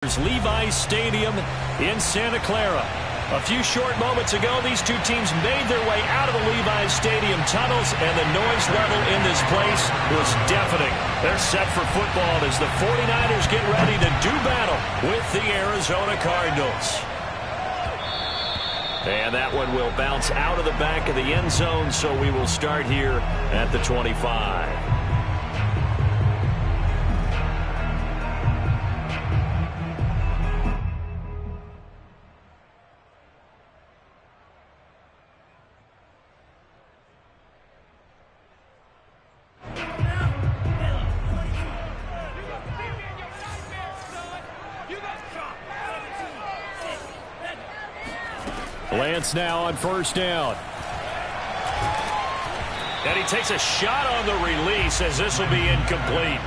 Levi's Stadium in Santa Clara. A few short moments ago, these two teams made their way out of the Levi's Stadium tunnels, and the noise level in this place was deafening. They're set for football as the 49ers get ready to do battle with the Arizona Cardinals. And that one will bounce out of the back of the end zone, so we will start here at the 25. Lance now on first down. And he takes a shot on the release as this will be incomplete.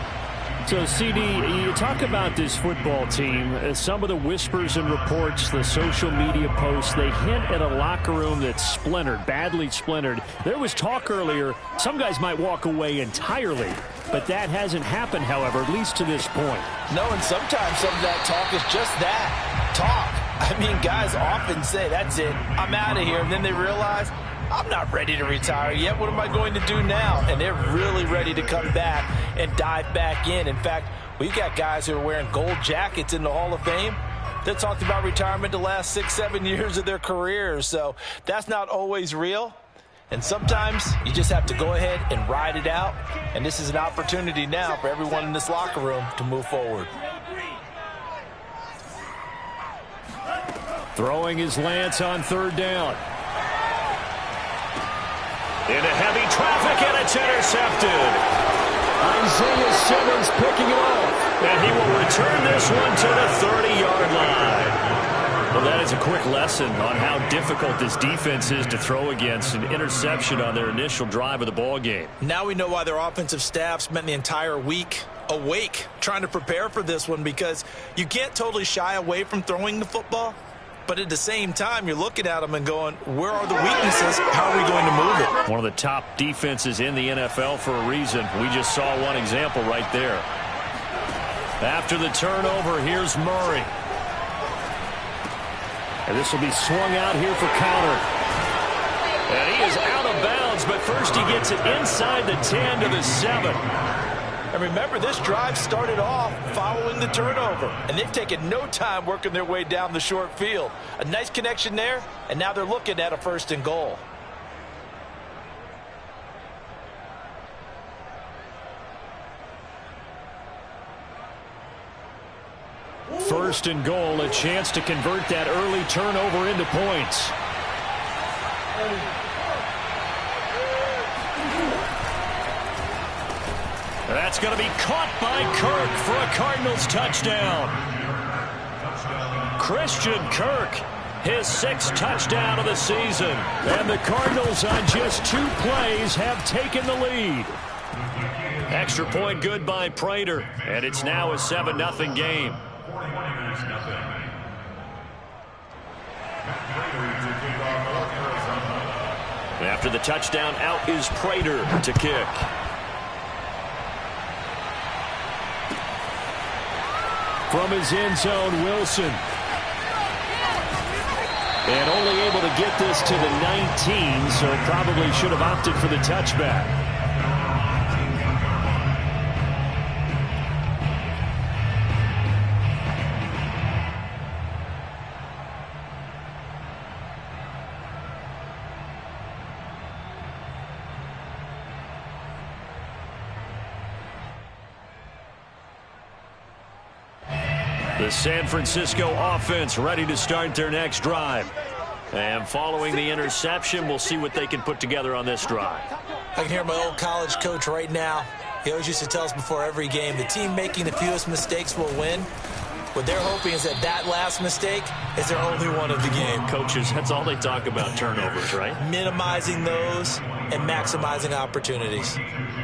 So, CD, you talk about this football team. Some of the whispers and reports, the social media posts, they hint at a locker room that's splintered, badly splintered. There was talk earlier, some guys might walk away entirely. But that hasn't happened, however, at least to this point. No, and sometimes some of that talk is just that, talk. I mean, guys often say, that's it, I'm out of here. And then they realize, I'm not ready to retire yet. What am I going to do now? And they're really ready to come back and dive back in. In fact, we've got guys who are wearing gold jackets in the Hall of Fame that talked about retirement the last 6-7 years of their careers. So that's not always real. And sometimes you just have to go ahead and ride it out. And this is an opportunity now for everyone in this locker room to move forward. Throwing his Lance on third down. Into heavy traffic, and it's intercepted. Isaiah Simmons picking it off. And he will return this one to the 30-yard line. Well, that is a quick lesson on how difficult this defense is to throw against. An interception on their initial drive of the ball game. Now we know why their offensive staff spent the entire week awake trying to prepare for this one, because you can't totally shy away from throwing the football. But at the same time, you're looking at them and going, where are the weaknesses? How are we going to move it? One of the top defenses in the NFL for a reason. We just saw one example right there. After the turnover, here's Murray. And this will be swung out here for counter. And he is out of bounds, but first he gets it inside the 10 to the 7. And remember, this drive started off following the turnover, and they've taken no time working their way down the short field. A nice connection there, and now they're looking at a 1st and goal. First and goal, a chance to convert that early turnover into points. That's going to be caught by Kirk for a Cardinals touchdown. Christian Kirk, his 6th touchdown of the season. And the Cardinals on just 2 plays have taken the lead. Extra point good by Prater, and it's now a 7-0 game. After the touchdown, out is Prater to kick. From his end zone, Wilson. And only able to get this to the 19, so probably should have opted for the touchback. The San Francisco offense ready to start their next drive. And following the interception, we'll see what they can put together on this drive. I can hear my old college coach right now. He always used to tell us before every game, the team making the fewest mistakes will win. What they're hoping is that that last mistake is their only one of the game. Coaches, that's all they talk about, turnovers, right? Minimizing those and maximizing opportunities.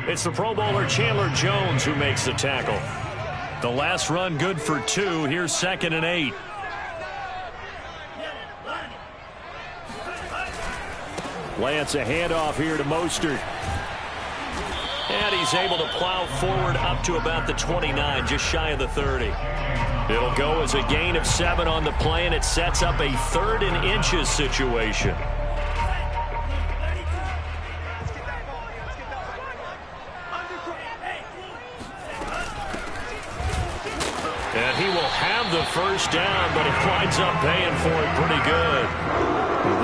It's the Pro Bowler Chandler Jones who makes the tackle. The last run good for 2. Here's 2nd and 8. Lance a handoff here to Mostert. And he's able to plow forward up to about the 29, just shy of the 30. It'll go as a gain of 7 on the play, and it sets up a 3rd and inches situation. And he will have the first down, but he winds up paying for it pretty good.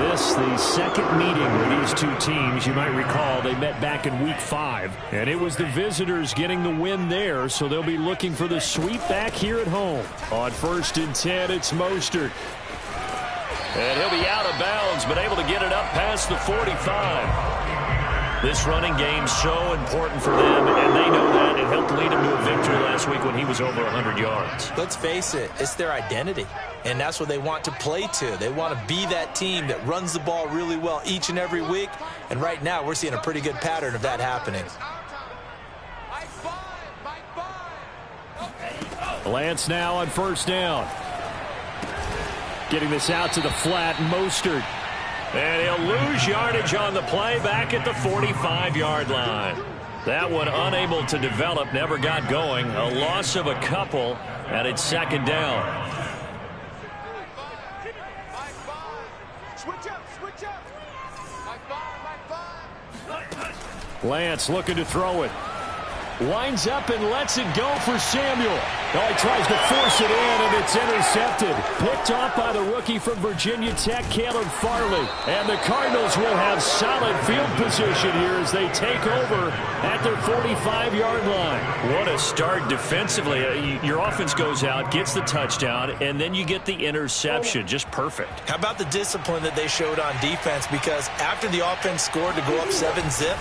This, the second meeting with these two teams. You might recall they met back in Week 5, and it was the visitors getting the win there, so they'll be looking for the sweep back here at home. On 1st and 10, it's Mostert. And he'll be out of bounds, but able to get it up past the 45. This running game's so important for them, and they know that. It helped lead him to a victory last week when he was over 100 yards. Let's face it, it's their identity, and that's what they want to play to. They want to be that team that runs the ball really well each and every week, and right now we're seeing a pretty good pattern of that happening. Lance now on 1st down. Getting this out to the flat, Mostert. And he'll lose yardage on the play back at the 45-yard line. That one unable to develop, never got going. A loss of a couple, and it's 2nd down. Lance looking to throw it. Winds up and lets it go for Samuel. Oh, he tries to force it in, and it's intercepted. Picked off by the rookie from Virginia Tech, Caleb Farley. And the Cardinals will have solid field position here as they take over at their 45-yard line. What a start defensively. Your offense goes out, gets the touchdown, and then you get the interception. Just perfect. How about the discipline that they showed on defense? Because after the offense scored to go up 7-zip,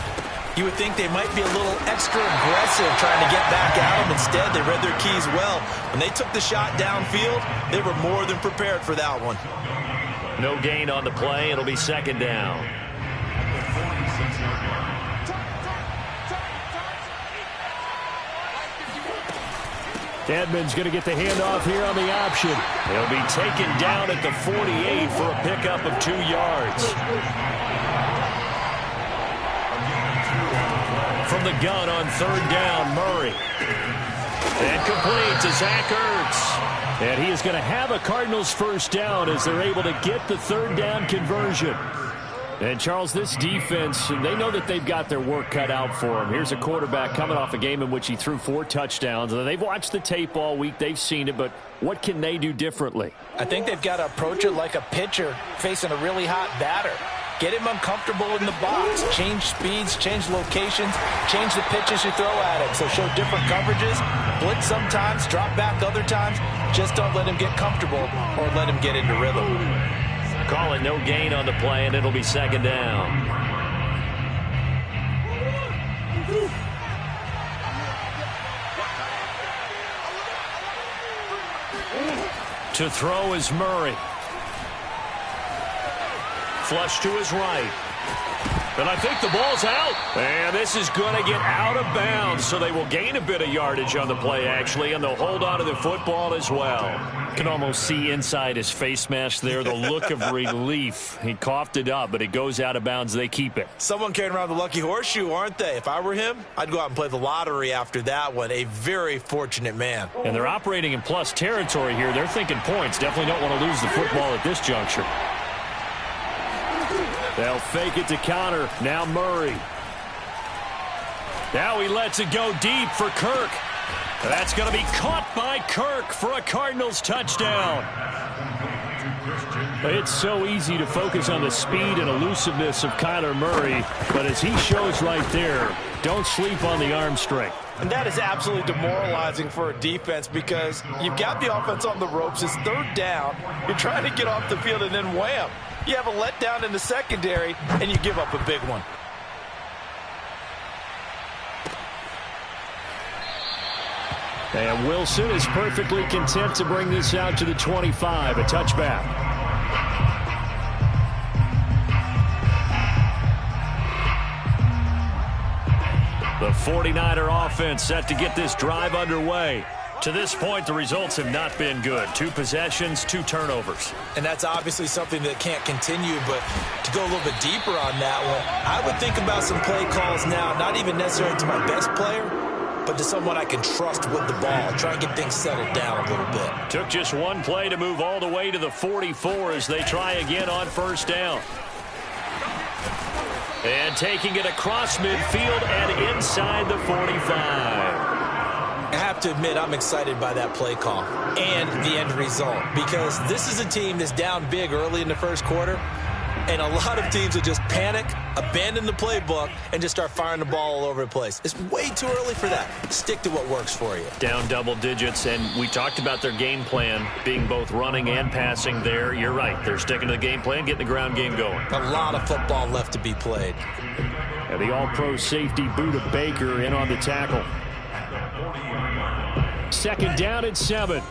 you would think they might be a little extra aggressive trying to get back at them. Instead, they read their keys well. When they took the shot downfield, they were more than prepared for that one. No gain on the play. It'll be 2nd down. Edmonds going to get the handoff here on the option. He'll be taken down at the 48 for a pickup of 2 yards. From the gun on 3rd down, Murray. And complete to Zach Ertz. And he is going to have a Cardinals first down as they're able to get the 3rd down conversion. And, Charles, this defense, they know that they've got their work cut out for them. Here's a quarterback coming off a game in which he threw 4 touchdowns. They've watched the tape all week. They've seen it, but what can they do differently? I think they've got to approach it like a pitcher facing a really hot batter. Get him uncomfortable in the box. Change speeds, change locations, change the pitches you throw at him. So show different coverages, blitz sometimes, drop back other times. Just don't let him get comfortable or let him get into rhythm. Call it no gain on the play, and it'll be 2nd down. To throw is Murray. Flush to his right. And I think the ball's out. And this is going to get out of bounds, so they will gain a bit of yardage on the play, actually, and they'll hold on to the football as well. You can almost see inside his face mask there the look of relief. He coughed it up, but it goes out of bounds. They keep it. Someone carrying around the lucky horseshoe, aren't they? If I were him, I'd go out and play the lottery after that one. A very fortunate man. And they're operating in plus territory here. They're thinking points. Definitely don't want to lose the football at this juncture. They'll fake it to counter. Now Murray. Now he lets it go deep for Kirk. That's going to be caught by Kirk for a Cardinals touchdown. It's so easy to focus on the speed and elusiveness of Kyler Murray, but as he shows right there, don't sleep on the arm strength. And that is absolutely demoralizing for a defense because you've got the offense on the ropes. It's 3rd down. You're trying to get off the field, and then wham. You have a letdown in the secondary, and you give up a big one. And Wilson is perfectly content to bring this out to the 25, a touchback. The 49er offense set to get this drive underway. To this point, the results have not been good. 2 possessions, 2 turnovers. And that's obviously something that can't continue, but to go a little bit deeper on that one, I would think about some play calls now, not even necessarily to my best player, but to someone I can trust with the ball. Try and get things settled down a little bit. Took just one play to move all the way to the 44 as they try again on first down. And taking it across midfield and inside the 45. I have to admit, I'm excited by that play call and the end result, because this is a team that's down big early in the first quarter, and a lot of teams will just panic, abandon the playbook, and just start firing the ball all over the place. It's way too early for that. Stick to what works for you. Down double digits, and we talked about their game plan being both running and passing there. You're right. They're sticking to the game plan, getting the ground game going. A lot of football left to be played. And the all-pro safety Buda Baker in on the tackle. Second down and 7.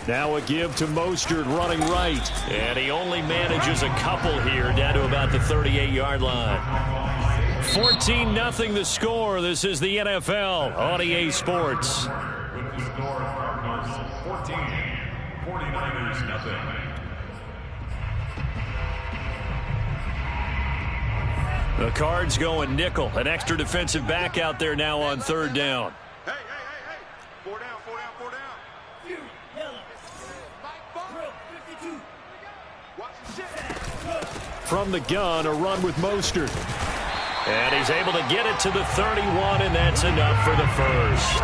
Now a give to Mostert running right. And he only manages a couple here down to about the 38-yard line. 14-0 the score. This is the NFL on EA Sports. With the score, Cardinals 14, 49ers nothing. The Cards going nickel. An extra defensive back out there now on third down. Hey. 4 down. From the gun, a run with Mostert. And he's able to get it to the 31, and that's enough for the first.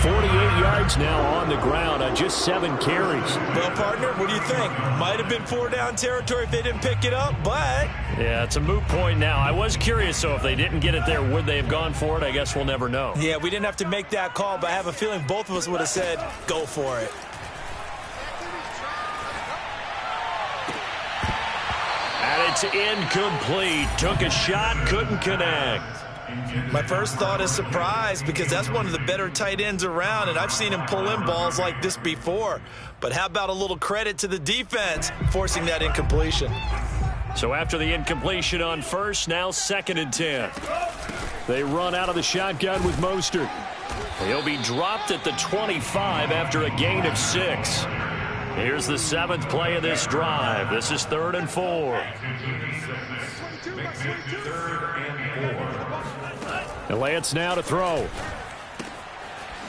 48 yards now on the ground on just 7 carries. Well, partner, what do you think? Might have been 4 down territory if they didn't pick it up, but... Yeah, it's a moot point now. I was curious, so if they didn't get it there, would they have gone for it? I guess we'll never know. Yeah, we didn't have to make that call, but I have a feeling both of us would have said, go for it. And it's incomplete. Took a shot, couldn't connect. My first thought is surprise, because that's one of the better tight ends around, and I've seen him pull in balls like this before. But how about a little credit to the defense forcing that incompletion? So after the incompletion on first, now 2nd and 10. They run out of the shotgun with Mostert. He'll be dropped at the 25 after a gain of 6. Here's the 7th play of this drive. This is 3rd and 4. Makes it 3rd and 4. And Lance now to throw.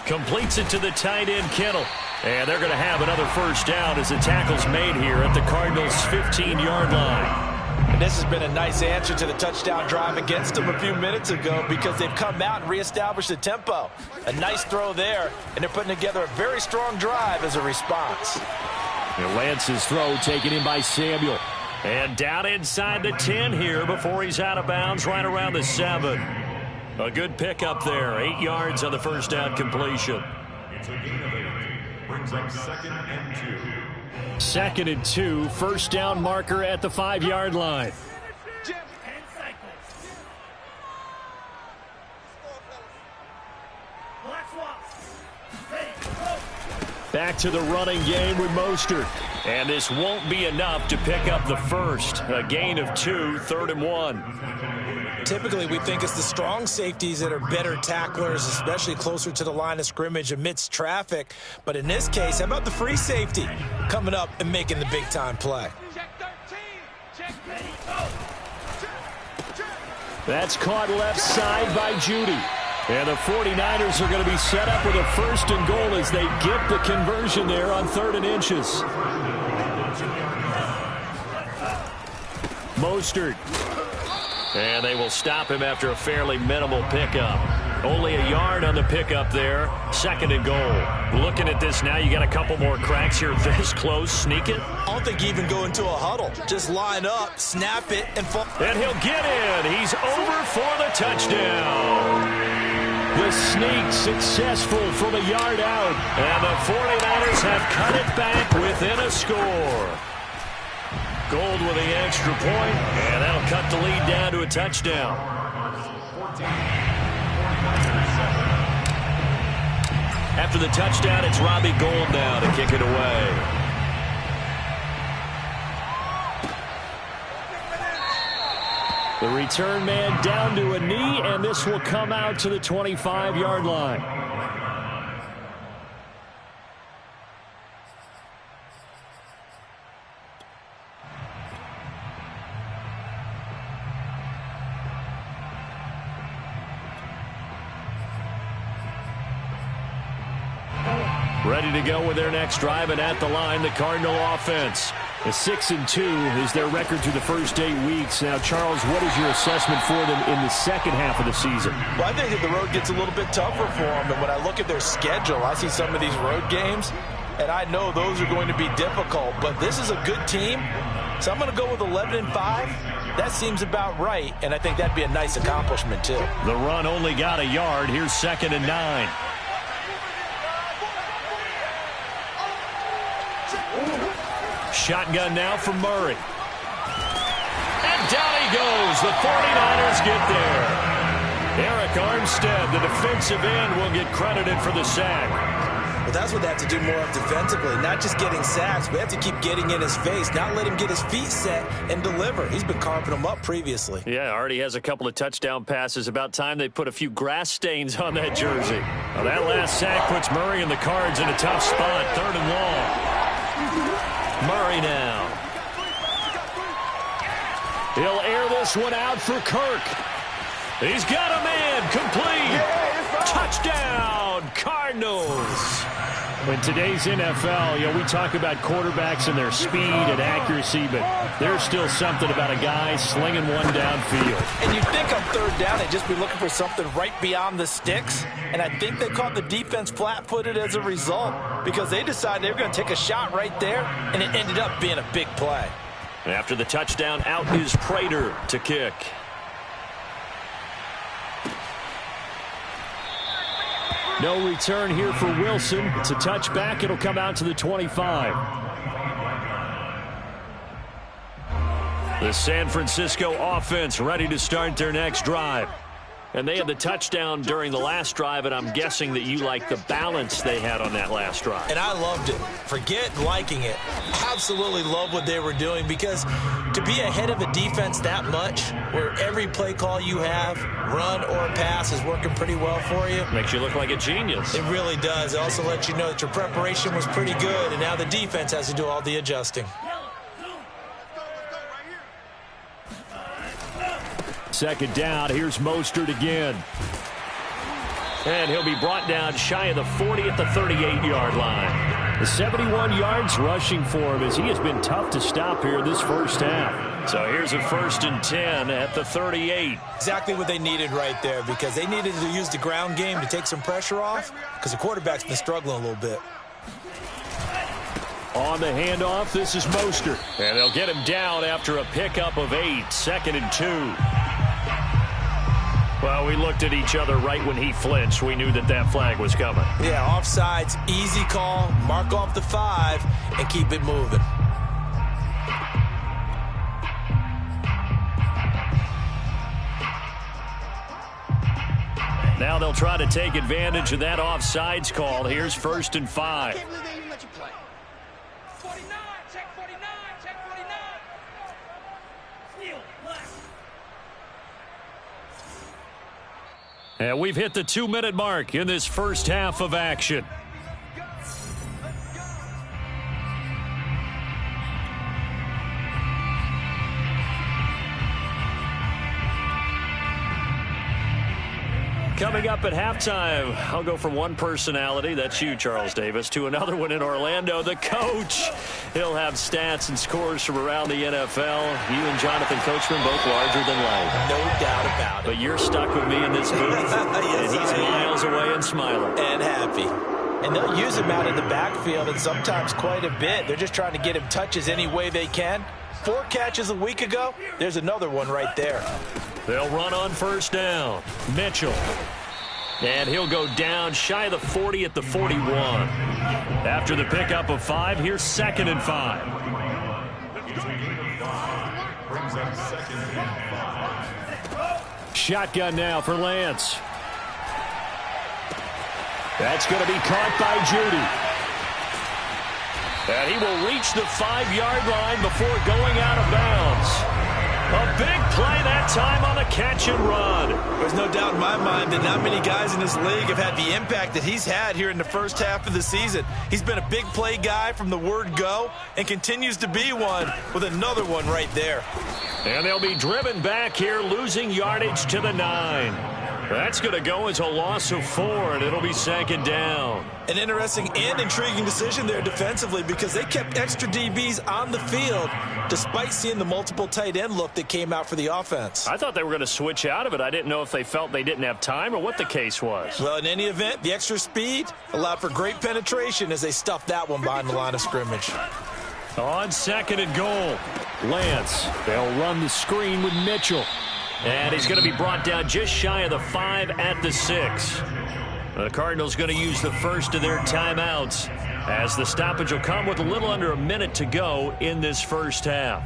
Completes it to the tight end, Kittle. And they're going to have another first down as the tackle's made here at the Cardinals' 15-yard line. And this has been a nice answer to the touchdown drive against them a few minutes ago, because they've come out and reestablished the tempo. A nice throw there, and they're putting together a very strong drive as a response. And Lance's throw taken in by Samuel. And down inside the 10 here before he's out of bounds right around the 7. A good pickup there. 8 yards on the first down completion. It's a gain of 8. Brings up 2nd and 2. 2nd and 2. First down marker at the 5-yard line. Back to the running game with Mostert. And this won't be enough to pick up the first. A gain of 2, 3rd and 1. Typically, we think it's the strong safeties that are better tacklers, especially closer to the line of scrimmage amidst traffic. But in this case, how about the free safety coming up and making the big-time play? That's caught left side by Judy. And the 49ers are going to be set up with a 1st and goal as they get the conversion there on 3rd and inches. Mostert. And they will stop him after a fairly minimal pickup. Only a yard on the pickup there. 2nd and goal. Looking at this now, you got a couple more cracks here this close. Sneak it. I don't think you even go into a huddle. Just line up, snap it, and fall. And he'll get in. He's over for the touchdown. The sneak successful from a yard out. And the 49ers have cut it back within a score. Gold with the extra point, and that'll cut the lead down to a touchdown. After the touchdown, it's Robbie Gould now to kick it away. The return man down to a knee, and this will come out to the 25-yard line. Ready to go with their next drive, and at the line, the Cardinal offense. A 6-2 is their record through the first 8 weeks. Now, Charles, what is your assessment for them in the second half of the season? Well, I think that the road gets a little bit tougher for them. And when I look at their schedule, I see some of these road games, and I know those are going to be difficult. But this is a good team, so I'm going to go with 11-5. That seems about right, and I think that'd be a nice accomplishment, too. The run only got a yard. Here's 2nd and 9. Shotgun now for Murray. And down he goes. The 49ers get there. Eric Armstead, the defensive end, will get credited for the sack. Well, that's what they have to do more of defensively, not just getting sacks. We have to keep getting in his face, not let him get his feet set and deliver. He's been carving them up previously. Yeah, already has a couple of touchdown passes. About time they put a few grass stains on that jersey. Well, that last sack puts Murray and the Cards in a tough spot. 3rd and long. Murray now. He'll air this one out for Kirk. He's got a man. Complete. Touchdown, Cardinals. In today's NFL, we talk about quarterbacks and their speed and accuracy, but there's still something about a guy slinging one downfield. And you'd think on 3rd down they'd just be looking for something right beyond the sticks, and I think they caught the defense flat-footed as a result because they decided they were going to take a shot right there, and it ended up being a big play. After the touchdown, out is Prater to kick. No return here for Wilson. It's a touchback. It'll come out to the 25. The San Francisco offense ready to start their next drive. And they had the touchdown during the last drive, and I'm guessing that you like the balance they had on that last drive. And I loved it. Forget liking it. Absolutely love what they were doing, because to be ahead of a defense that much, where every play call you have, run or pass, is working pretty well for you. Makes you look like a genius. It really does. It also lets you know that your preparation was pretty good, and now the defense has to do all the adjusting. 2nd down. Here's Mostert again. And he'll be brought down shy of the 40 at the 38-yard line. The 71 yards rushing for him, as he has been tough to stop here this first half. So here's a 1st and 10 at the 38. Exactly what they needed right there, because they needed to use the ground game to take some pressure off, because the quarterback's been struggling a little bit. On the handoff, this is Mostert. And they'll get him down after a pickup of 8. 2nd and 2. Well, we looked at each other right when he flinched. We knew that that flag was coming. Yeah, offsides, easy call, mark off the 5, and keep it moving. Now they'll try to take advantage of that offsides call. Here's 1st and 5. And we've hit the 2-minute mark in this first half of action. Coming up at halftime, I'll go from one personality, that's you, Charles Davis, to another one in Orlando, the coach. He'll have stats and scores from around the NFL. You and Jonathan Coachman both larger than life. No doubt about it. But you're stuck with me in this booth, yes, and he's miles away and smiling. And happy. And they'll use him out in the backfield, and sometimes quite a bit. They're just trying to get him touches any way they can. 4 catches a week ago, there's another one right there. They'll run on 1st down. Mitchell. And he'll go down shy of the 40 at the 41. After the pickup of 5, here's 2nd and 5. Shotgun now for Lance. That's going to be caught by Judy. And he will reach the 5-yard line before going out of bounds. A big play that time on the catch and run. There's no doubt in my mind that not many guys in this league have had the impact that he's had here in the first half of the season. He's been a big play guy from the word go and continues to be one with another one right there. And they'll be driven back here, losing yardage to the 9. That's going to go as a loss of 4, and it'll be 2nd down. An interesting and intriguing decision there defensively because they kept extra DBs on the field despite seeing the multiple tight end look that came out for the offense. I thought they were going to switch out of it. I didn't know if they felt they didn't have time or what the case was. Well, in any event, the extra speed allowed for great penetration as they stuffed that one behind the line of scrimmage. On 2nd and goal, Lance. They'll run the screen with Mitchell. And he's going to be brought down just shy of the 5 at the 6. The Cardinals going to use the first of their timeouts as the stoppage will come with a little under a minute to go in this first half.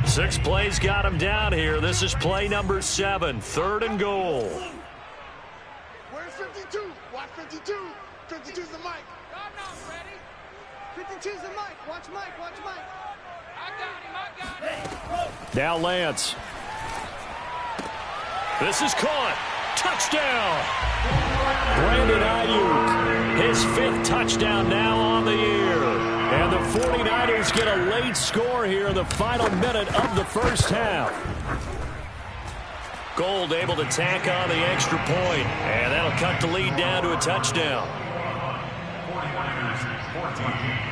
6 plays got him down here. This is play number 7, 3rd and goal. Where's 52? Watch 52. 52's the mic. I'm not ready. 52's the mic. Watch Mike. Watch Mike. I got him. Now Lance. This is caught. Touchdown. Brandon Ayuk, his 5th touchdown now on the year. And the 49ers get a late score here in the final minute of the first half. Gold able to tack on the extra point, and that'll cut the lead down to a touchdown. 49ers 14.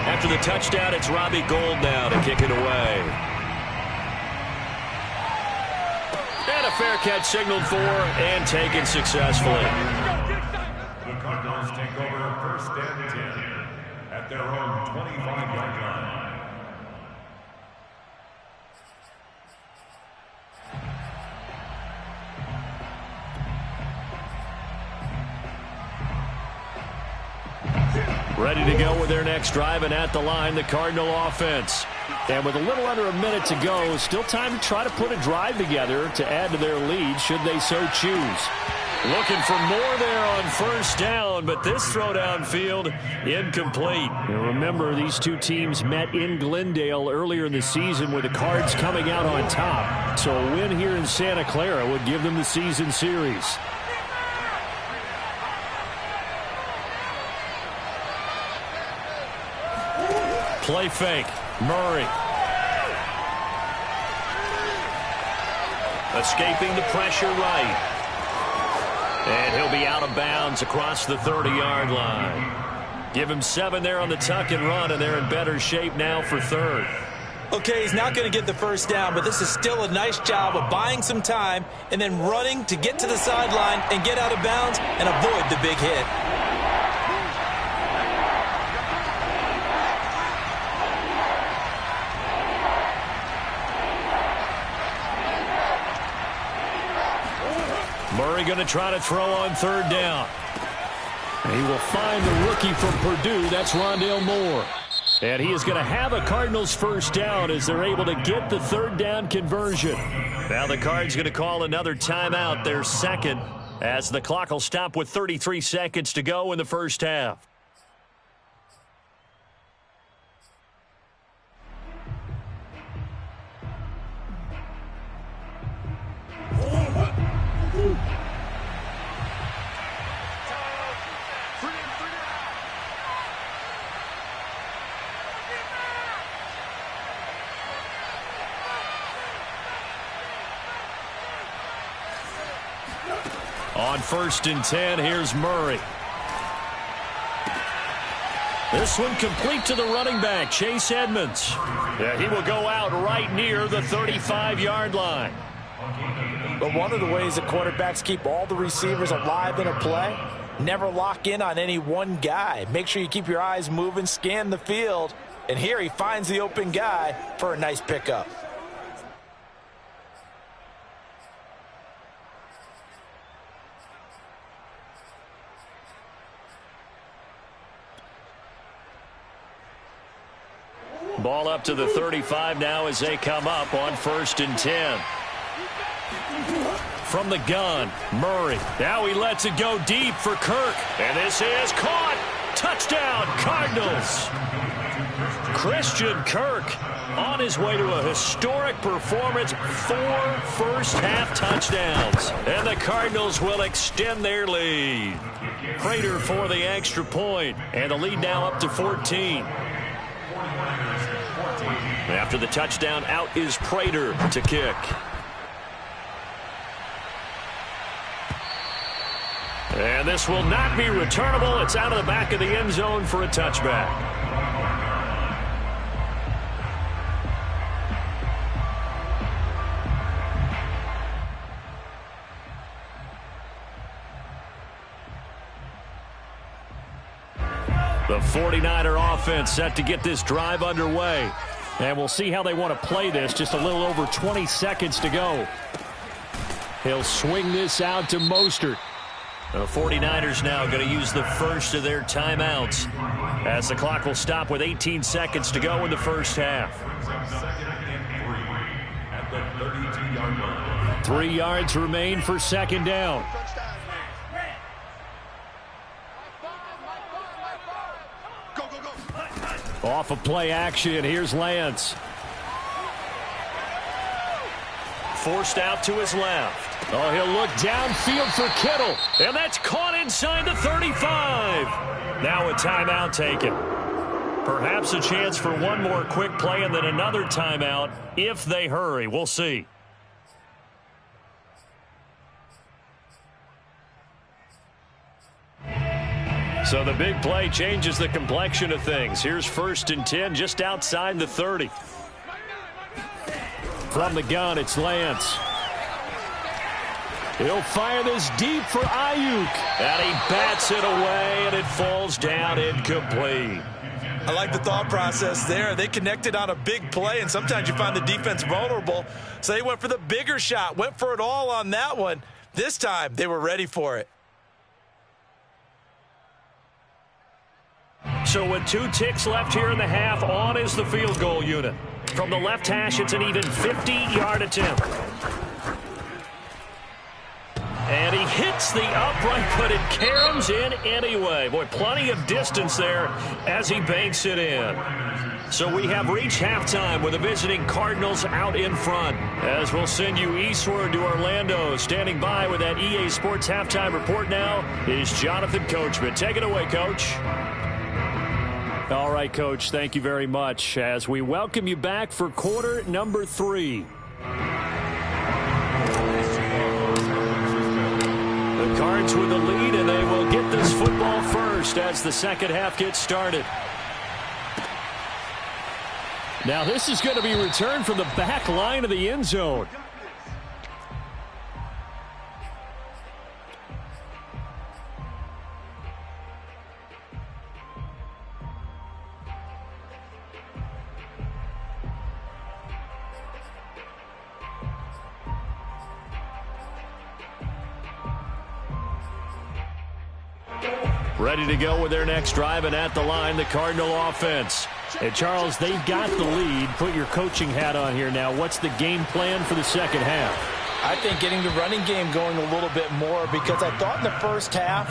After the touchdown, it's Robbie Gould now to kick it away. And a fair catch signaled for and taken successfully. The Cardinals take over 1st and 10 at their own 25-yard line. Ready to go with their next drive, and at the line, the Cardinal offense. And with a little under a minute to go, still time to try to put a drive together to add to their lead should they so choose. Looking for more there on 1st down, but this throw downfield incomplete. And remember, these two teams met in Glendale earlier in the season with the Cards coming out on top. So a win here in Santa Clara would give them the season series. Play fake. Murray. Escaping the pressure right. And he'll be out of bounds across the 30-yard line. Give him 7 there on the tuck and run, and they're in better shape now for 3rd. Okay, he's not going to get the first down, but this is still a nice job of buying some time and then running to get to the sideline and get out of bounds and avoid the big hit. Murray going to try to throw on 3rd down. And he will find the rookie from Purdue. That's Rondale Moore. And he is going to have a Cardinals first down as they're able to get the 3rd down conversion. Now the Cards going to call another timeout, their 2nd, as the clock will stop with 33 seconds to go in the first half. On 1st and 10, here's Murray. This one complete to the running back, Chase Edmonds. Yeah, he will go out right near the 35-yard line. But one of the ways that quarterbacks keep all the receivers alive in a play, never lock in on any one guy. Make sure you keep your eyes moving, scan the field, and here he finds the open guy for a nice pickup. Ball up to the 35 now as they come up on 1st and 10. From the gun, Murray. Now he lets it go deep for Kirk. And this is caught. Touchdown, Cardinals. Christian Kirk on his way to a historic performance, 4 first-half touchdowns. And the Cardinals will extend their lead. Prater for the extra point, and the lead now up to 14. After the touchdown, out is Prater to kick. And this will not be returnable. It's out of the back of the end zone for a touchback. The 49er offense set to get this drive underway. And we'll see how they want to play this. Just a little over 20 seconds to go. He'll swing this out to Mostert. The 49ers now going to use the first of their timeouts as the clock will stop with 18 seconds to go in the first half. 3 yards remain for second down. Off of play action, here's Lance. Forced out to his left. Oh, he'll look downfield for Kittle. And that's caught inside the 35. Now a timeout taken. Perhaps a chance for one more quick play and then another timeout if they hurry. We'll see. So the big play changes the complexion of things. Here's 1st and 10 just outside the 30. From the gun, it's Lance. He'll fire this deep for Ayuk. And he bats it away, and it falls down incomplete. I like the thought process there. They connected on a big play, and sometimes you find the defense vulnerable. So they went for the bigger shot, went for it all on that one. This time, they were ready for it. So with 2 ticks left here in the half, on is the field goal unit. From the left hash, it's an even 50-yard attempt. And he hits the upright, but it caroms in anyway. Boy, plenty of distance there as he banks it in. So we have reached halftime with the visiting Cardinals out in front. As we'll send you eastward to Orlando. Standing by with that EA Sports halftime report now is Jonathan Coachman. Take it away, Coach. All right, Coach, thank you very much as we welcome you back for quarter number 3. The Cards with the lead, and they will get this football first as the second half gets started. Now this is going to be returned from the back line of the end zone. Ready to go with their next drive, and at the line, the Cardinal offense. And Charles, they've got the lead. Put your coaching hat on here now. What's the game plan for the second half? I think getting the running game going a little bit more, because I thought in the first half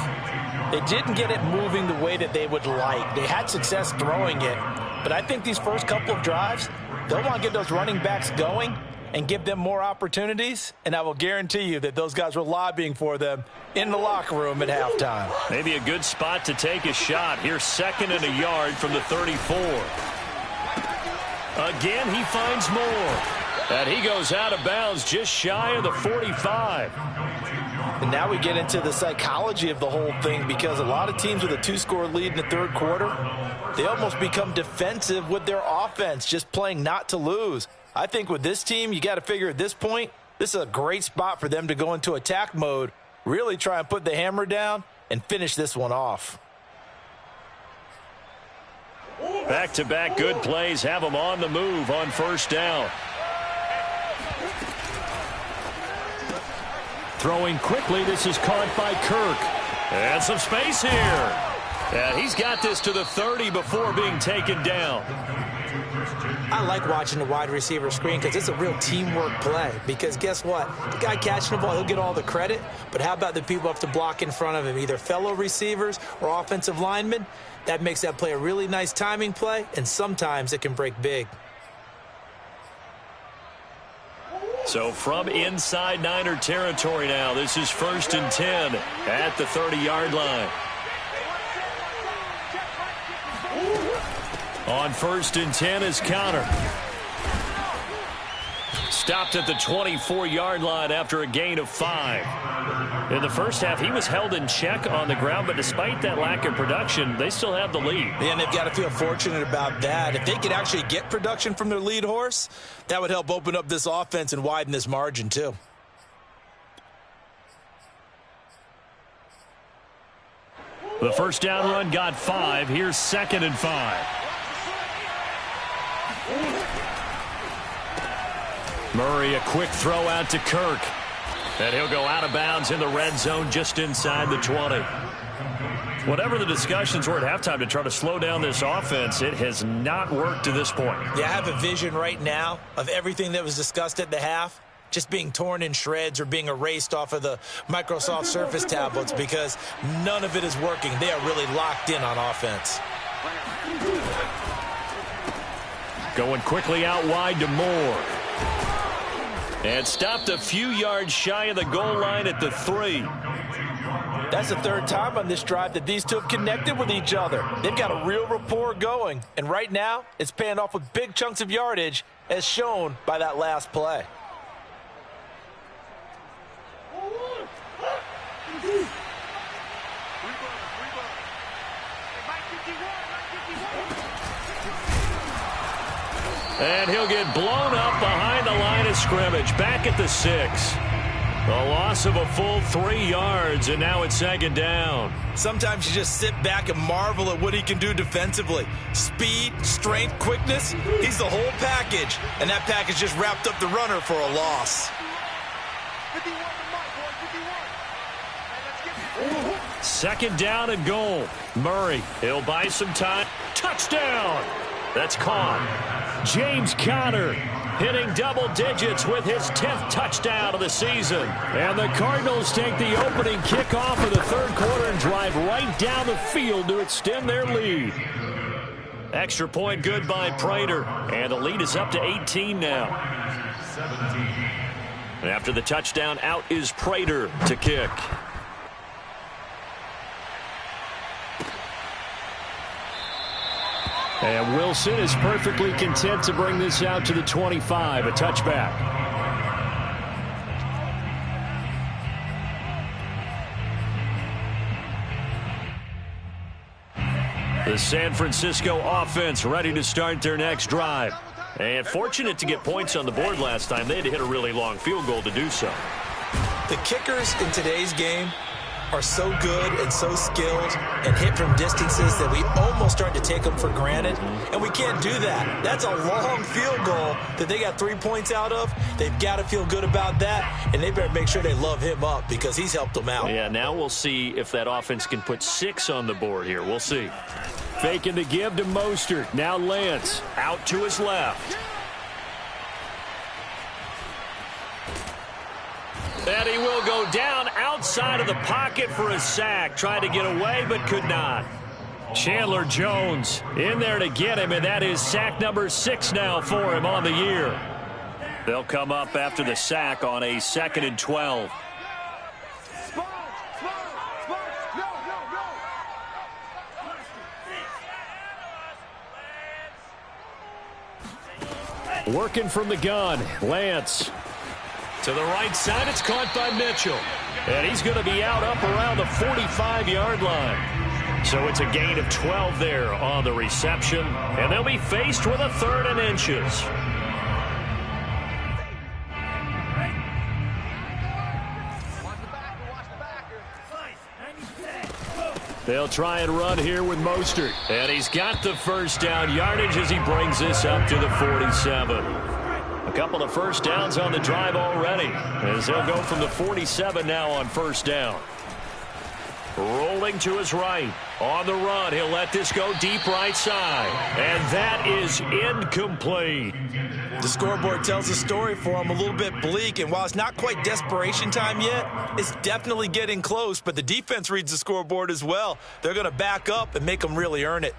they didn't get it moving the way that they would like. They had success throwing it, but I think these first couple of drives, they'll want to get those running backs going and give them more opportunities, and I will guarantee you that those guys were lobbying for them in the locker room at halftime. Maybe a good spot to take a shot. Here's 2nd and a yard from the 34. Again, he finds more. And he goes out of bounds just shy of the 45. And now we get into the psychology of the whole thing, because a lot of teams with a 2-score lead in the third quarter, they almost become defensive with their offense, just playing not to lose. I think with this team, you got to figure at this point, this is a great spot for them to go into attack mode, really try and put the hammer down and finish this one off. Back-to-back good plays have them on the move on first down. Throwing quickly, this is caught by Kirk. And some space here. And he's got this to the 30 before being taken down. I like watching the wide receiver screen because it's a real teamwork play. Because guess what? The guy catching the ball, he'll get all the credit. But how about the people up to block in front of him, either fellow receivers or offensive linemen? That makes that play a really nice timing play, and sometimes it can break big. So from inside Niner territory now, this is 1st and 10 at the 30-yard line. On 1st and 10 is Connor. Stopped at the 24-yard line after a gain of 5. In the first half, he was held in check on the ground, but despite that lack of production, they still have the lead. Yeah, and they've got to feel fortunate about that. If they could actually get production from their lead horse, that would help open up this offense and widen this margin too. The first down run got 5. Here's 2nd and 5. Murray, a quick throw out to Kirk. And he'll go out of bounds in the red zone just inside the 20. Whatever the discussions were at halftime to try to slow down this offense, it has not worked to this point. Yeah, I have a vision right now of everything that was discussed at the half just being torn in shreds or being erased off of the Microsoft Surface tablets because none of it is working. They are really locked in on offense. Going quickly out wide to Moore. And stopped a few yards shy of the goal line at the 3. That's the 3rd time on this drive that these two have connected with each other. They've got a real rapport going. And right now, it's paying off with big chunks of yardage as shown by that last play. And he'll get blown up behind the line of scrimmage. Back at the 6. A loss of a full 3 yards, and now it's 2nd down. Sometimes you just sit back and marvel at what he can do defensively. Speed, strength, quickness, he's the whole package. And that package just wrapped up the runner for a loss. 2nd down and goal. Murray, he'll buy some time. Touchdown! That's caught. James Conner hitting double digits with his 10th touchdown of the season. And the Cardinals take the opening kickoff of the 3rd quarter and drive right down the field to extend their lead. Extra point good by Prater. And the lead is up to 18 now. 17. And after the touchdown, out is Prater to kick. And Wilson is perfectly content to bring this out to the 25, a touchback. The San Francisco offense ready to start their next drive. And fortunate to get points on the board last time. They had to hit a really long field goal to do so. The kickers in today's game are so good and so skilled and hit from distances that we almost start to take them for granted, and we can't do that. That's a long field goal that they got 3 points out of. They've got to feel good about that, and they better make sure they love him up because he's helped them out. Yeah, now we'll see if that offense can put 6 on the board here. We'll see. Faking the give to Mostert. Now Lance out to his left. And he will go down outside of the pocket for a sack. Tried to get away, but could not. Chandler Jones in there to get him, and that is sack number 6 now for him on the year. They'll come up after the sack on a 2nd and 12. Working from the gun, Lance. To the right side, it's caught by Mitchell. And he's going to be out up around the 45-yard line. So it's a gain of 12 there on the reception. And they'll be faced with a 3rd and inches. They'll try and run here with Mostert. And he's got the first down yardage as he brings this up to the 47. A couple of first downs on the drive already, as they'll go from the 47 now on first down. Rolling trailing to his right. On the run, he'll let this go deep right side. And that is incomplete. The scoreboard tells a story for him, a little bit bleak, and while it's not quite desperation time yet, it's definitely getting close, but the defense reads the scoreboard as well. They're going to back up and make them really earn it.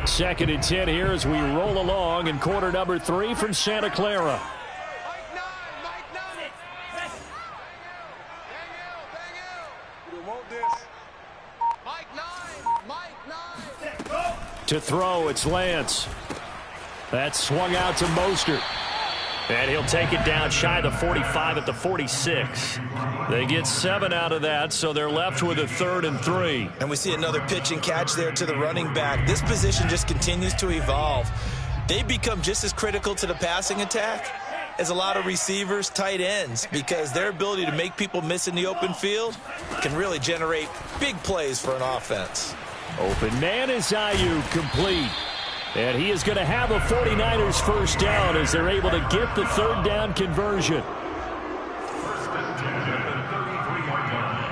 Second and 10 here as we roll along in quarter number 3 from Santa Clara. To throw, it's Lance. That's swung out to Mostert. And he'll take it down shy of the 45 at the 46. They get 7 out of that, so they're left with a 3rd and 3. And we see another pitch and catch there to the running back. This position just continues to evolve. They become just as critical to the passing attack as a lot of receivers, tight ends, because their ability to make people miss in the open field can really generate big plays for an offense. Open man is Ayuk, complete. And he is going to have a 49ers first down as they're able to get the 3rd down conversion. First and 10 at the 33-yard line.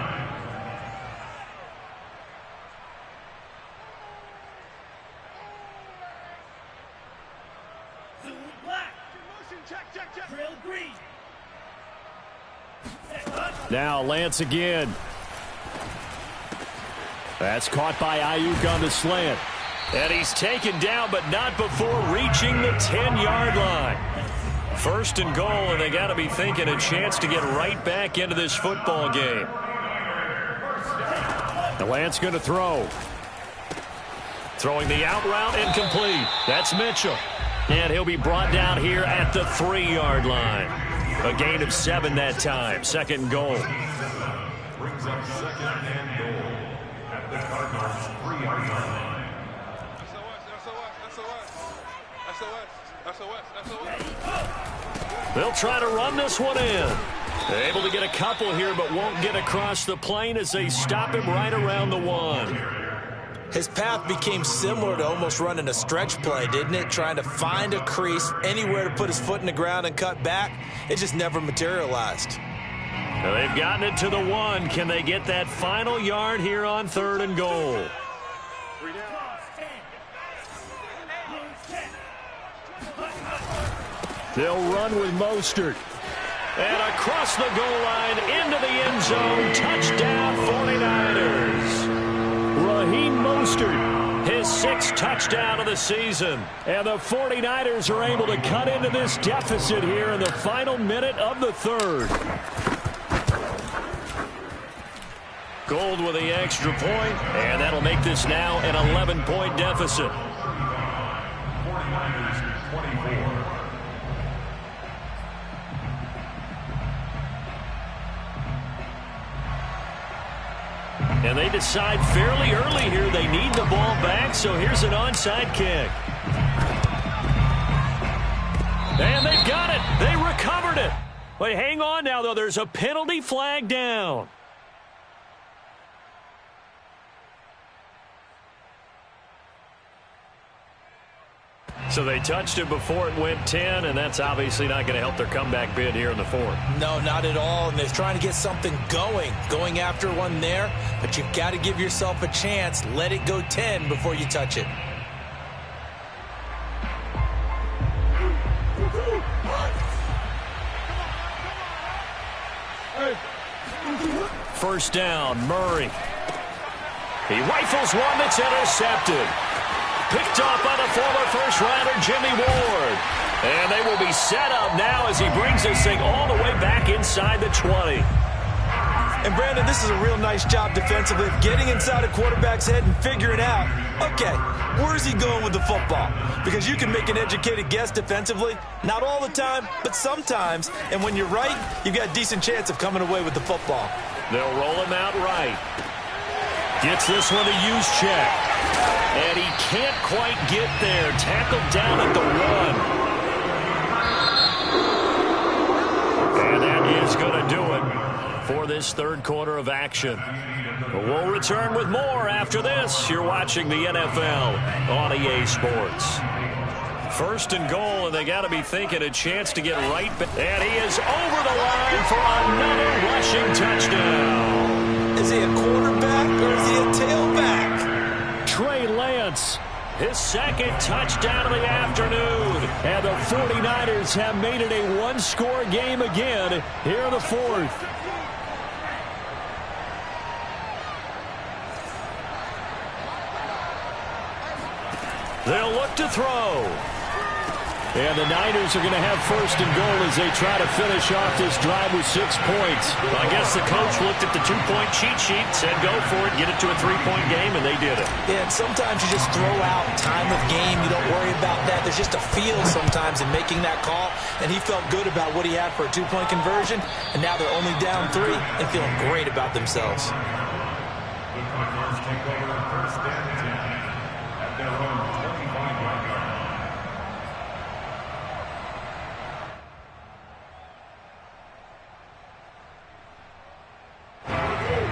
Now Lance again. That's caught by Ayuk on the slant. And he's taken down, but not before reaching the 10-yard line. First and goal, and they got to be thinking a chance to get right back into this football game. The Lance going to throw. Throwing the out route, incomplete. That's Mitchell. And he'll be brought down here at the 3-yard line. A gain of 7 that time. Second and goal. Brings up second and goal at the Cardinals' 3-yard line. They'll try to run this one in. They're able to get a couple here, but won't get across the plane as they stop him right around the 1. His path became similar to almost running a stretch play, didn't it? Trying to find a crease, anywhere to put his foot in the ground and cut back. It just never materialized. Now they've gotten it to the 1. Can they get that final yard here on 3rd and goal? They'll run with Mostert. And across the goal line, into the end zone, touchdown 49ers. Raheem Mostert, his 6th touchdown of the season. And the 49ers are able to cut into this deficit here in the final minute of the 3rd. Gold with the extra point, and that'll make this now an 11-point deficit. 49ers 24. And they decide fairly early here they need the ball back, so here's an onside kick. And they've got it. They recovered it. But hang on now, though. There's a penalty flag down. So they touched it before it went 10, and that's obviously not going to help their comeback bid here in the 4th. No, not at all, and they're trying to get something going after one there, but you've got to give yourself a chance. Let it go 10 before you touch it. First down, Murray. He rifles one that's intercepted. Picked off by the former first-rounder Jimmy Ward. And they will be set up now as he brings this thing all the way back inside the 20. And, Brandon, this is a real nice job defensively of getting inside a quarterback's head and figuring out, okay, where's he going with the football? Because you can make an educated guess defensively, not all the time, but sometimes. And when you're right, you've got a decent chance of coming away with the football. They'll roll him out right. Gets this one to Juszczyk. And he can't quite get there. Tackled down at the 1. And that is going to do it for this 3rd quarter of action. We'll return with more after this. You're watching the NFL on EA Sports. First and goal, and they got to be thinking a chance to get right back. And he is over the line for another rushing touchdown. Is he a quarterback or is he a tailback? Trey Lance, his second touchdown of the afternoon. And the 49ers have made it a one-score game again here in the fourth. They'll look to throw. And the Niners are going to have first and goal as they try to finish off this drive with 6 points. Well, I guess the coach looked at the two-point cheat sheet, said go for it, get it to a three-point game, and they did it. Yeah, and sometimes you just throw out time of game. You don't worry about that. There's just a feel sometimes in making that call, and he felt good about what he had for a two-point conversion, and now they're only down 3 and feeling great about themselves. The Cardinals take over first and 10 at their own 25-yard line.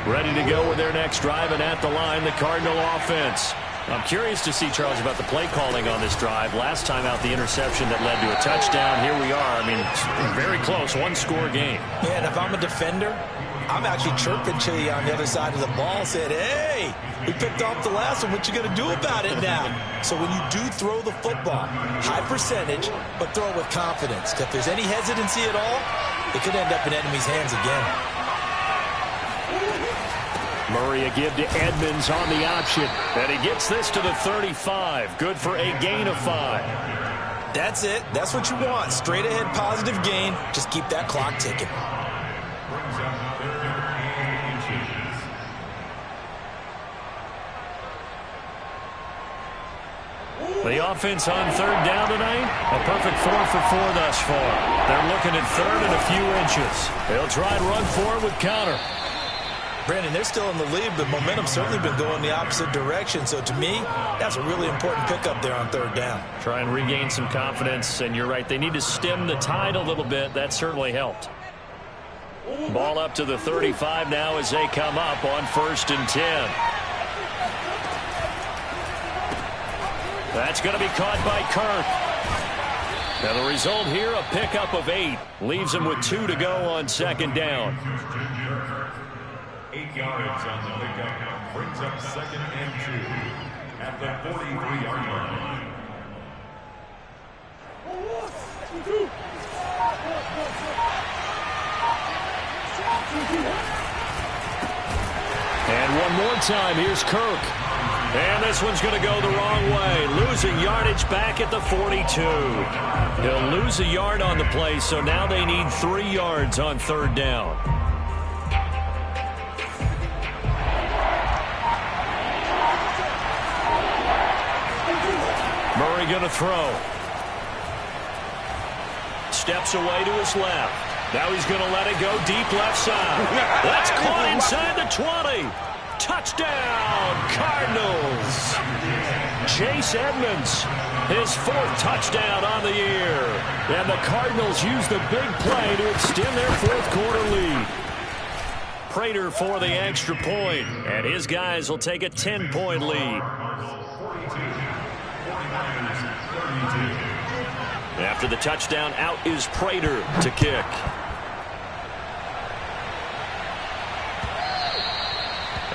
Ready to go with their next drive, and at the line, the Cardinal offense. I'm curious to see, Charles, about the play calling on this drive. Last time out, the interception that led to a touchdown. Here we are. I mean, very close, one-score game. Yeah, and if I'm a defender, I'm actually chirping to you on the other side of the ball, saying, hey, we picked off the last one. What you going to do about it now? So when you do throw the football, high percentage, but throw it with confidence. If there's any hesitancy at all, it could end up in enemy's hands again. Murray a give to Edmonds on the option. And he gets this to the 35. Good for a gain of 5. That's it. That's what you want. Straight ahead positive gain. Just keep that clock ticking. Brings up 3rd and inches. The offense on 3rd down tonight. A perfect 4 for 4 thus far. They're looking at 3rd and a few inches. They'll try and run for it with counter. Brandon, they're still in the lead, but momentum's certainly been going the opposite direction. So to me, that's a really important pickup there on 3rd down. Try and regain some confidence, and you're right. They need to stem the tide a little bit. That certainly helped. Ball up to the 35 now as they come up on 1st and 10. That's going to be caught by Kirk. Now the result here, a pickup of 8. Leaves him with 2 to go on 2nd down. 8 yards on the pickup. Brings up 2nd and 2 at the 43-yard line. And one more time, here's Kirk. And this one's going to go the wrong way. Losing yardage back at the 42. He'll lose a yard on the play, so now they need 3 yards on 3rd down. Murray going to throw. Steps away to his left. Now he's going to let it go deep left side. That's caught inside the 20. Touchdown, Cardinals. Chase Edmonds, his 4th touchdown on the year. And the Cardinals use the big play to extend their 4th quarter lead. Prater for the extra point, and his guys will take a 10-point lead. After the touchdown, out is Prater to kick.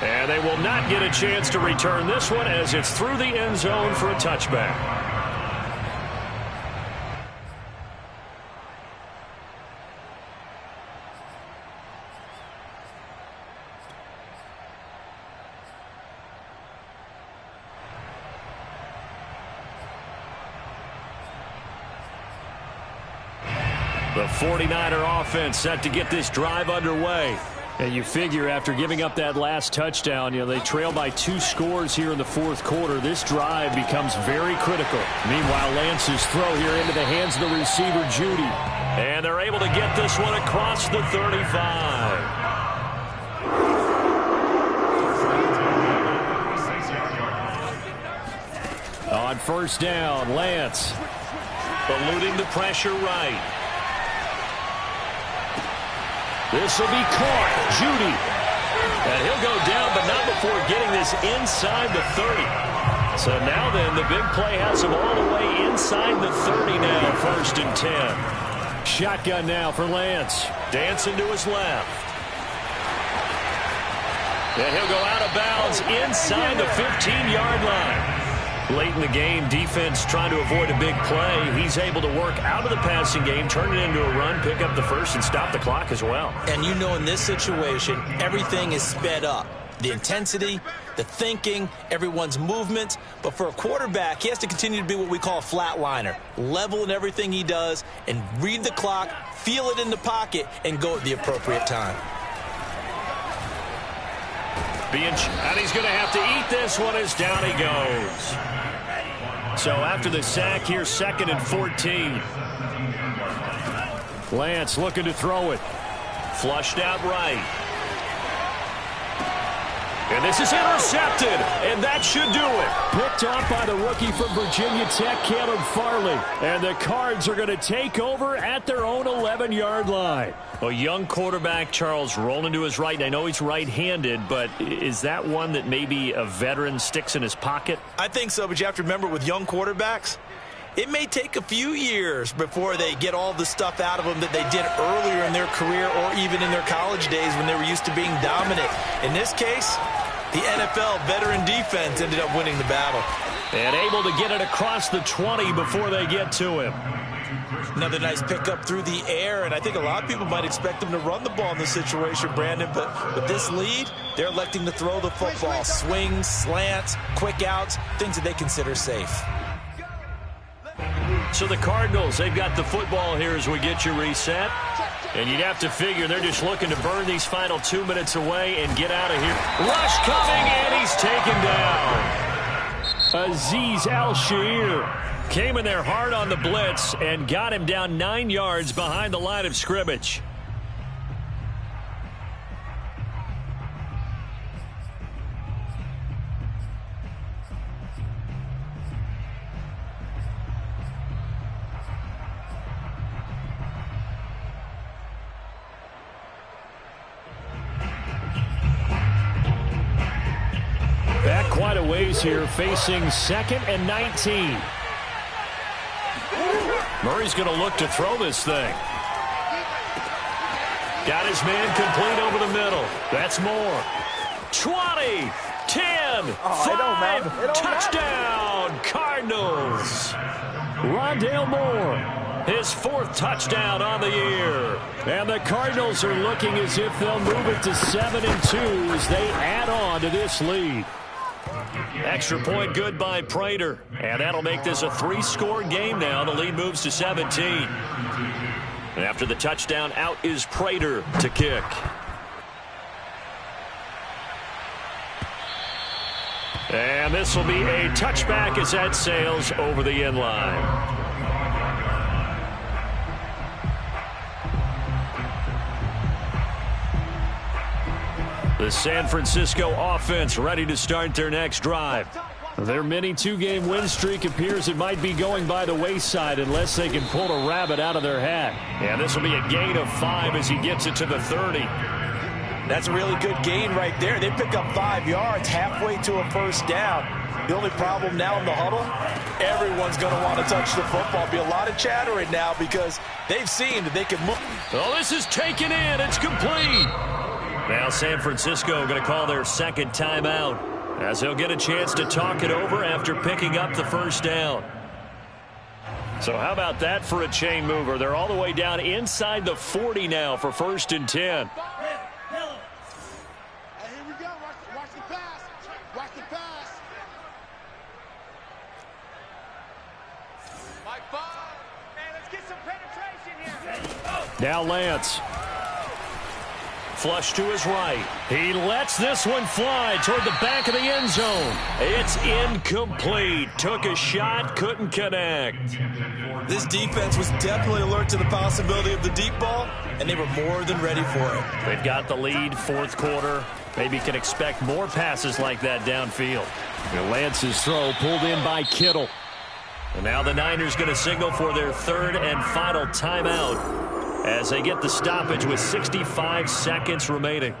And they will not get a chance to return this one as it's through the end zone for a touchback. The 49er offense set to get this drive underway. And you figure after giving up that last touchdown, they trail by 2 scores here in the 4th quarter. This drive becomes very critical. Meanwhile, Lance's throw here into the hands of the receiver, Judy. And they're able to get this one across the 35. On 1st down, Lance eluding the pressure right. This will be caught. Judy. And he'll go down, but not before getting this inside the 30. So now then, the big play has him all the way inside the 30 now, 1st and 10. Shotgun now for Lance. Dancing to his left. And he'll go out of bounds inside the 15-yard line. Late in the game, defense trying to avoid a big play. He's able to work out of the passing game, turn it into a run, pick up the first, and stop the clock as well. And you know in this situation, everything is sped up. The intensity, the thinking, everyone's movement. But for a quarterback, he has to continue to be what we call a flatliner. Level in everything he does and read the clock, feel it in the pocket, and go at the appropriate time. And he's going to have to eat this one as down he goes. So after the sack here, 2nd and 14. Lance looking to throw it. Flushed out right. And this is intercepted, and that should do it. Picked off by the rookie from Virginia Tech, Caleb Farley. And the Cards are going to take over at their own 11-yard line. A young quarterback, Charles, rolling to his right. I know he's right-handed, but is that one that maybe a veteran sticks in his pocket? I think so, but you have to remember with young quarterbacks, it may take a few years before they get all the stuff out of them that they did earlier in their career or even in their college days when they were used to being dominant. In this case, the NFL veteran defense ended up winning the battle. And able to get it across the 20 before they get to him. Another nice pickup through the air, and I think a lot of people might expect them to run the ball in this situation, Brandon, but with this lead, they're electing to throw the football. Swings, slants, quick outs, things that they consider safe. So the Cardinals, they've got the football here as we get you reset. And you'd have to figure they're just looking to burn these final 2 minutes away and get out of here. Rush coming, and he's taken down. Azeez Al-Shaair came in there hard on the blitz and got him down 9 yards behind the line of scrimmage. Back quite a ways here, facing 2nd and 19. Murray's going to look to throw this thing. Got his man complete over the middle. That's more. 20, 10, 5, touchdown, Cardinals. Rondale Moore, his 4th touchdown on the year. And the Cardinals are looking as if they'll move it to 7-2 as they add on to this lead. Extra point good by Prater. And that'll make this a 3-score game now. The lead moves to 17. And after the touchdown, out is Prater to kick. And this will be a touchback as that sails over the end line. The San Francisco offense ready to start their next drive. Their mini 2-game win streak appears it might be going by the wayside unless they can pull a rabbit out of their hat. And this will be a gain of 5 as he gets it to the 30. That's a really good gain right there. They pick up 5 yards halfway to a 1st down. The only problem now in the huddle, everyone's going to want to touch the football. Be a lot of chattering now because they've seen that they can move. Oh, this is taken in. It's complete. Now San Francisco going to call their 2nd timeout as they'll get a chance to talk it over after picking up the 1st down. So how about that for a chain mover? They're all the way down inside the 40 now for 1st and 10. Hey, here we go. Watch the pass. Watch the pass. Mike Ball. Man, let's get some penetration here. Now Lance. Flush to his right. He lets this one fly toward the back of the end zone. It's incomplete. Took a shot, couldn't connect. This defense was definitely alert to the possibility of the deep ball, and they were more than ready for it. They've got the lead, 4th quarter. Maybe can expect more passes like that downfield. And Lance's throw pulled in by Kittle. And now the Niners going to signal for their 3rd and final timeout as they get the stoppage with 65 seconds remaining.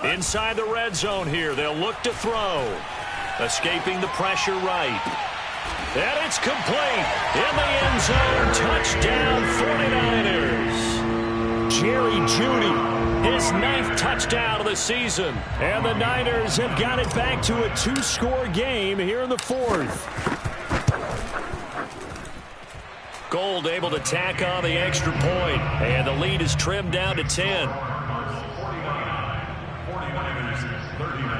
Inside the red zone here. They'll look to throw. Escaping the pressure right. And it's complete. In the end zone. Touchdown 49ers. Jerry Jeudy, his 9th touchdown of the season. And the Niners have got it back to a 2-score game here in the 4th. Gold able to tack on the extra point. And the lead is trimmed down to 10. 49ers 39.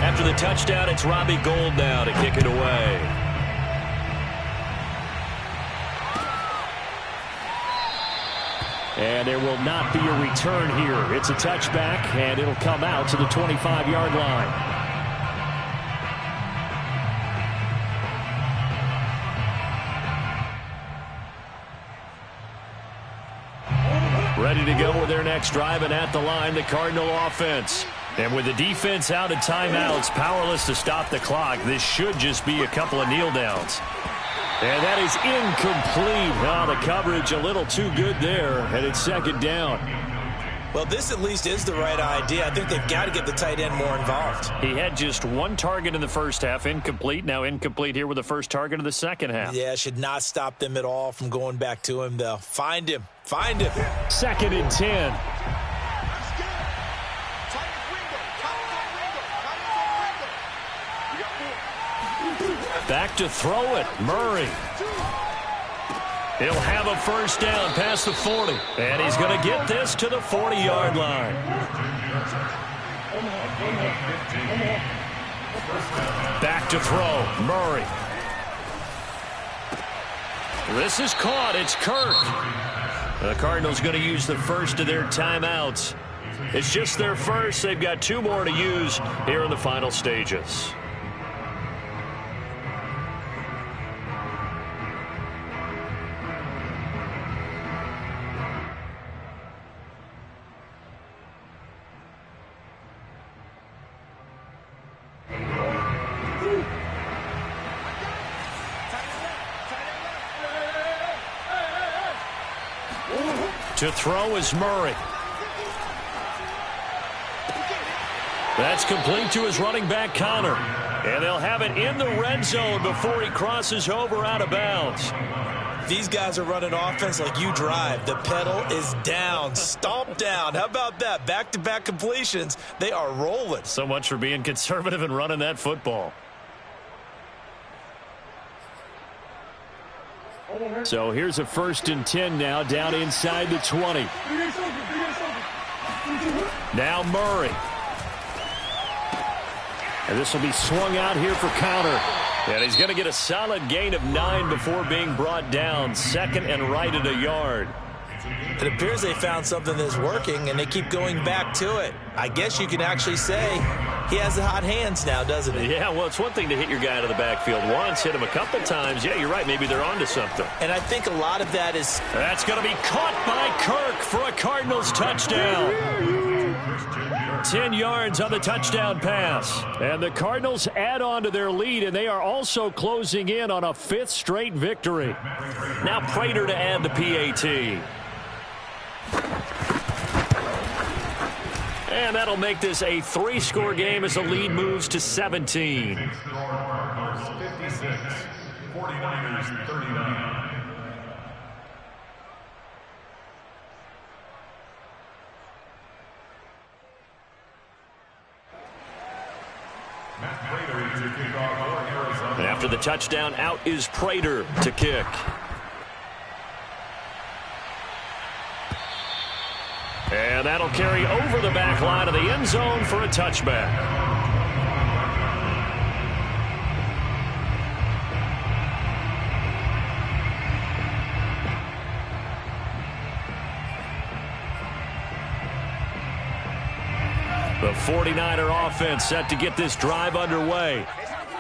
After the touchdown, it's Robbie Gould now to kick it away. And there will not be a return here. It's a touchback, and it'll come out to the 25-yard line. Ready to go with their next drive, and at the line, the Cardinal offense. And with the defense out of timeouts, powerless to stop the clock, this should just be a couple of kneel downs. And that is incomplete. Oh, the coverage a little too good there, and it's second down. Well, this at least is the right idea. I think they've got to get the tight end more involved. He had just one target in the first half, incomplete. Now incomplete here with the first target of the second half. Yeah, should not stop them at all from going back to him, though. Find him. Find him. 2nd and 10. Back to throw it. Murray. He'll have a first down past the 40. And he's going to get this to the 40-yard line. Back to throw. Murray. This is caught. It's Kirk. The Cardinals going to use the first of their timeouts. It's just their first. They've got 2 more to use here in the final stages. To throw is Murray. That's complete to his running back, Connor. And they'll have it in the red zone before he crosses over out of bounds. These guys are running offense like you drive. The pedal is down, stomped down. How about that? Back-to-back completions. They are rolling. So much for being conservative and running that football. So here's a 1st and 10 now, down inside the 20. Now Murray. And this will be swung out here for counter. And he's going to get a solid gain of 9 before being brought down. 2nd and right at a yard. It appears they found something that's working, and they keep going back to it. I guess you can actually say he has the hot hands now, doesn't he? Yeah, well, it's one thing to hit your guy out of the backfield once, hit him a couple times. Yeah, you're right. Maybe they're onto something. And I think a lot of that is... That's going to be caught by Kirk for a Cardinals touchdown. 10 yards on the touchdown pass. And the Cardinals add on to their lead, and they are also closing in on a 5th straight victory. Now Prater to add the PAT. And that'll make this a 3-score game as the lead moves to 17. 56, 49ers 39. And after the touchdown, out is Prater to kick. And that'll carry over the back line of the end zone for a touchback. The 49er offense set to get this drive underway.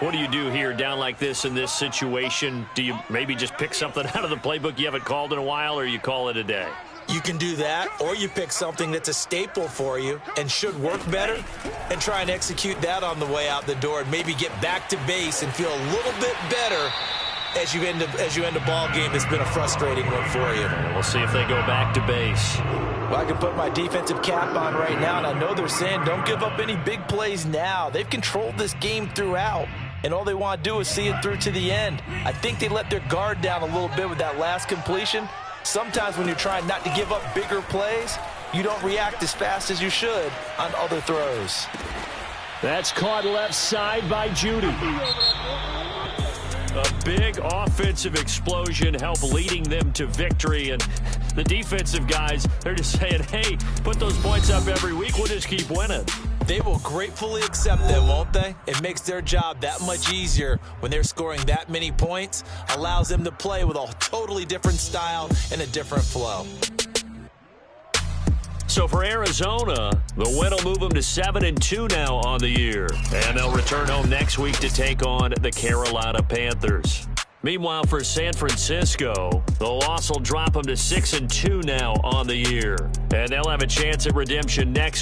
What do you do here down like this in this situation? Do you maybe just pick something out of the playbook you haven't called in a while, or you call it a day? You can do that, or you pick something that's a staple for you and should work better and try and execute that on the way out the door and maybe get back to base and feel a little bit better as you end a ball game that's been a frustrating one for you. We'll see if they go back to base. Well, I can put my defensive cap on right now, and I know they're saying don't give up any big plays now. They've controlled this game throughout, and all they want to do is see it through to the end. I think they let their guard down a little bit with that last completion. Sometimes when you're trying not to give up bigger plays, you don't react as fast as you should on other throws. That's caught left side by Judy. A big offensive explosion helped leading them to victory. And the defensive guys, they're just saying, hey, put those points up every week. We'll just keep winning. They will gratefully accept them, won't they? It makes their job that much easier when they're scoring that many points. Allows them to play with a totally different style and a different flow. So for Arizona, the win will move them to 7-2 now on the year. And they'll return home next week to take on the Carolina Panthers. Meanwhile, for San Francisco, the loss will drop them to 6-2 now on the year. And they'll have a chance at redemption next